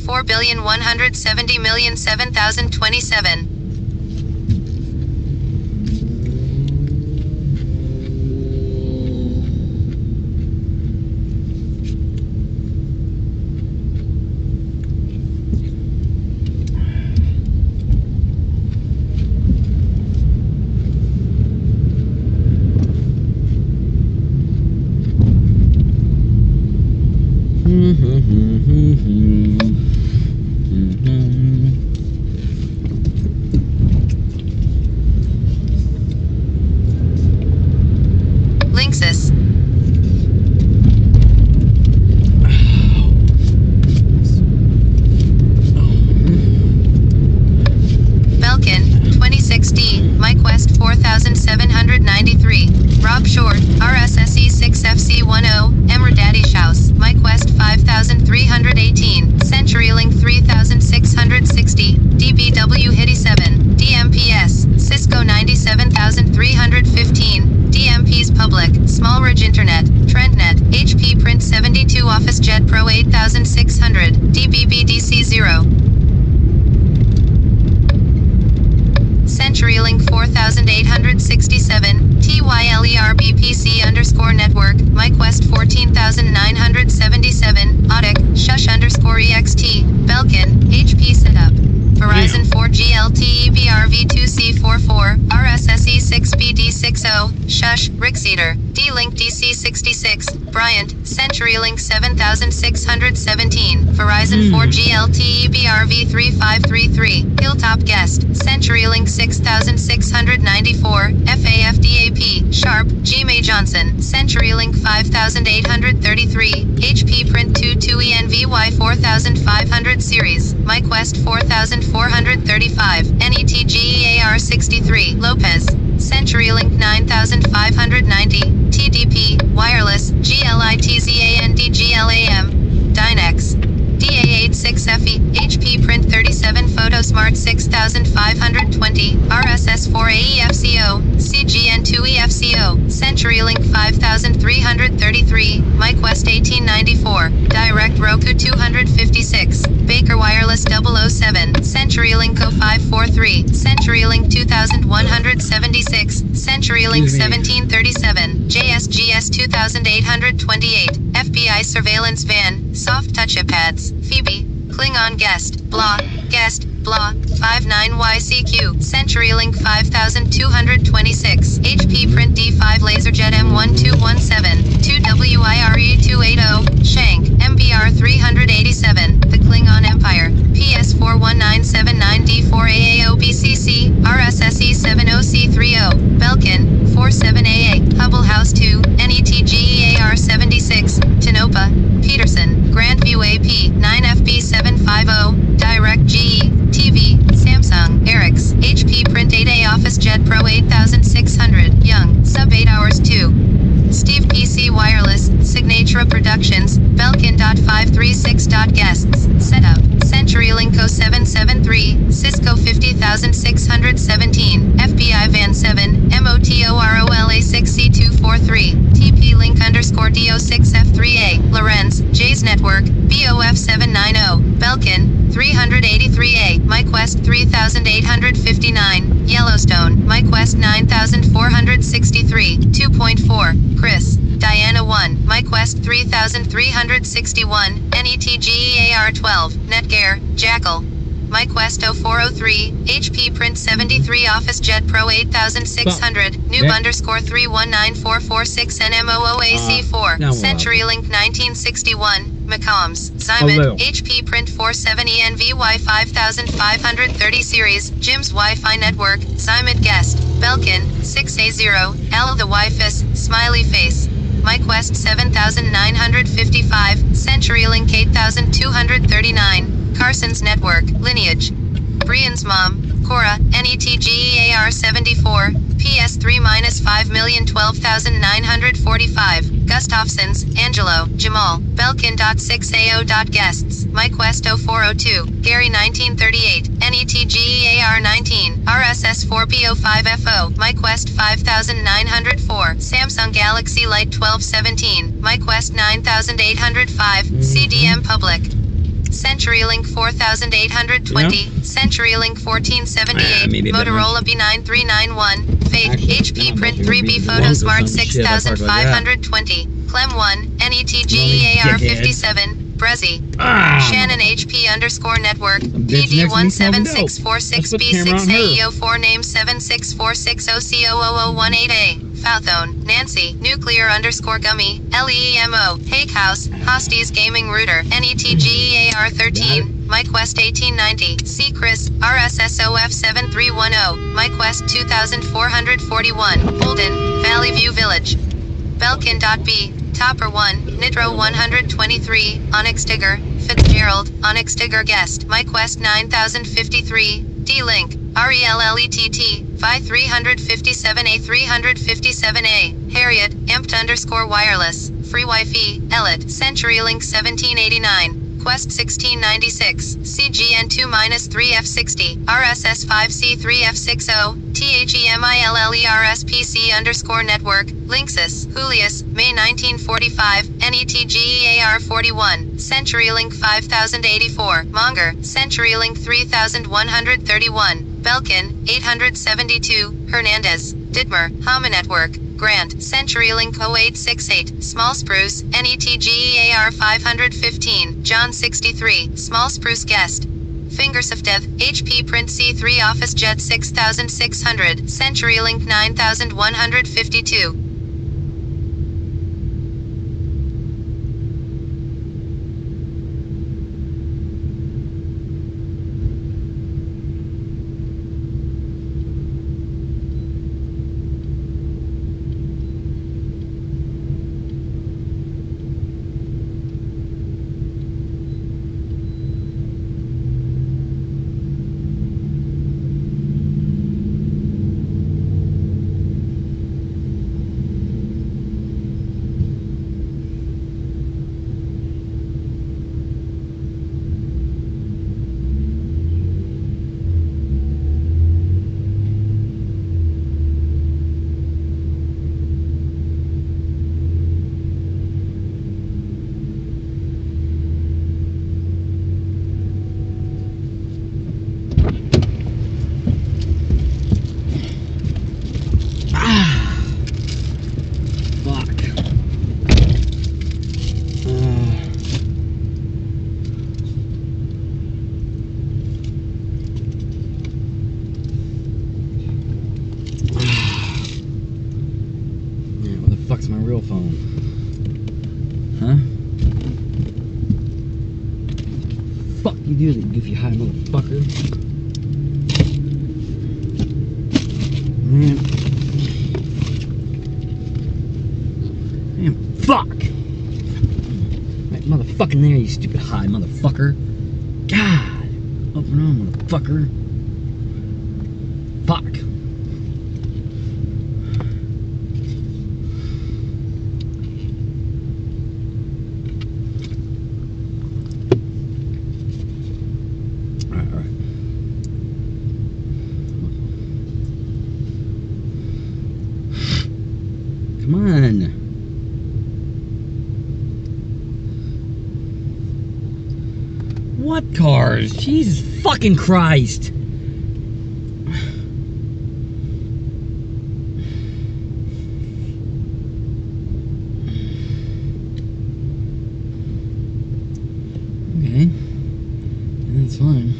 4,170,007,027. Linksys. Belkin, 26D, MyQuest 4793. Rob Short, RSSE 6FC10, Emmer House, MyQuest 5318, CenturyLink 3660, DBW Hitty 7, DMPS, Cisco 97315, DMP's Public, Smallridge Internet, TrendNet, HP Print 72 OfficeJet Pro 8600, DBBDC 0. CenturyLink 4867, TYLERBPC_network, MyQuest 14977, Audic, Shush_EXT, Belkin, HP setup. Verizon 4G LTE BRV2C44, RSSE 6PD60, Shush, Rickseater, D-Link DC66, Bryant, CenturyLink 7617, Verizon 4G LTE BRV3533, Hilltop Guest, CenturyLink 6694, FAFDAP, Sharp, G-May Johnson, CenturyLink 5833, HP Print 22ENVY 4500 series, MyQuest 4435, NETGEAR 63, Lopez, CenturyLink 9590, TDP, Wireless, GLITZANDGLAM, Dynex, DA86FE, HP Print 37 PhotoSmart 6520, RSS4AEFCO, CGN2EFCO, CenturyLink 5333, MyQuest 1894, Direct Roku 256, Baker Wireless 007, CenturyLink 0543, CenturyLink 2176, CenturyLink 1737, JSGS 2828, FBI Surveillance Van, Soft Touchapads, Phoebe, Klingon Guest, Blah, Guest, Blah, 59YCQ, CenturyLink 5226, HP Print D5 LaserJet M1217, 2WIRE280, Shank, MBR 387, The Klingon Empire, PS41979D4AAOBCC, RSSE 70C30, Belkin, 47AA, Hubble House 2, NETGEAR 76, Tinopa, Peterson, Grandview AP, 9FB750, Direct GE, TV, Samsung, Erics, HP Print 8A OfficeJet Pro 8600, Young, Sub 8 Hours 2. Steve PC Wireless, Signatura Productions, Belkin.536.guests, Setup, CenturyLink 0773, Cisco 50617, FBI Van 7, MOTOROLA6C243, TP-Link_DO6F3A, Lorenz, Jay's Network, BOF790, Belkin, 383A, MyQuest 3859, Yellowstone, MyQuest 9463, 2.4, Chris, Diana 1, MyQuest 3361, NETGEAR 12, Netgear, Jackal, MyQuest 0403, HP Print 73 OfficeJet Pro 8600, Noob_3194446 NMOOAC4, CenturyLink 1961, McCombs, Simon, HP Print 47 ENVY 5530 series, Jim's Wi-Fi Network, Simon Guest, Belkin, 6A0, L the Wi-Fi, Smiley Face, MyQuest 7955, CenturyLink 8239, Carson's Network, Lineage, Brian's Mom, Cora, NETGEAR 74, PS3-5012945, Gustafson's, Angelo, Jamal, Belkin.6AO.guests, MyQuest 0402, Gary 1938, NETGEAR 19, RSS4BO5FO, MyQuest 5904, Samsung Galaxy Light 1217, MyQuest 9805, CDM Public, CenturyLink 4820, Yeah. CenturyLink 1478, maybe a bit Motorola B9391, Fate, Actually, HP no, Print it would be 3B the Photosmart longest some shit. I talked about that. 6520, Clem 1, NETGEAR 57, Brezzy, Shannon HP _ network, PD 17646B6AEO4 name 76460COO018A. Falthone, Nancy, Nuclear _ Gummy, LEEMO, Hake House, Hosties Gaming Router, NETGEAR 13, MyQuest 1890, C Chris, RSSOF 7310, MyQuest 2441, Holden, Valley View Village, Belkin.B, Topper 1, Nitro 123, Onyx Digger, Fitzgerald, Onyx Digger Guest, MyQuest 9053, D-Link, RELLETT, Phi 357A 357A, Harriet, Empt _ wireless, Free Wi-Fi, Ellet, CenturyLink 1789, Quest 1696, CGN2-3F60, RSS5C3F60, THEMILLERSPC _ network, Linksys, Julius, May 1945, NETGEAR 41, CenturyLink 5084, Monger, CenturyLink 3131, Belkin, 872, Hernandez, Dittmer, Hama Network, Grant, CenturyLink 0868, Small Spruce, NETGEAR 515, John 63, Small Spruce Guest, Fingers of Death, HP Print C3 Office Jet 6600, CenturyLink 9152. Fuck's my real phone? Huh? Fuck you do, that goofy high motherfucker. Man. Man, fuck! Right motherfucking there, you stupid high motherfucker. God! Up and on, motherfucker. Fuck. Come on. What cars? Jesus fucking Christ. Okay. That's fine.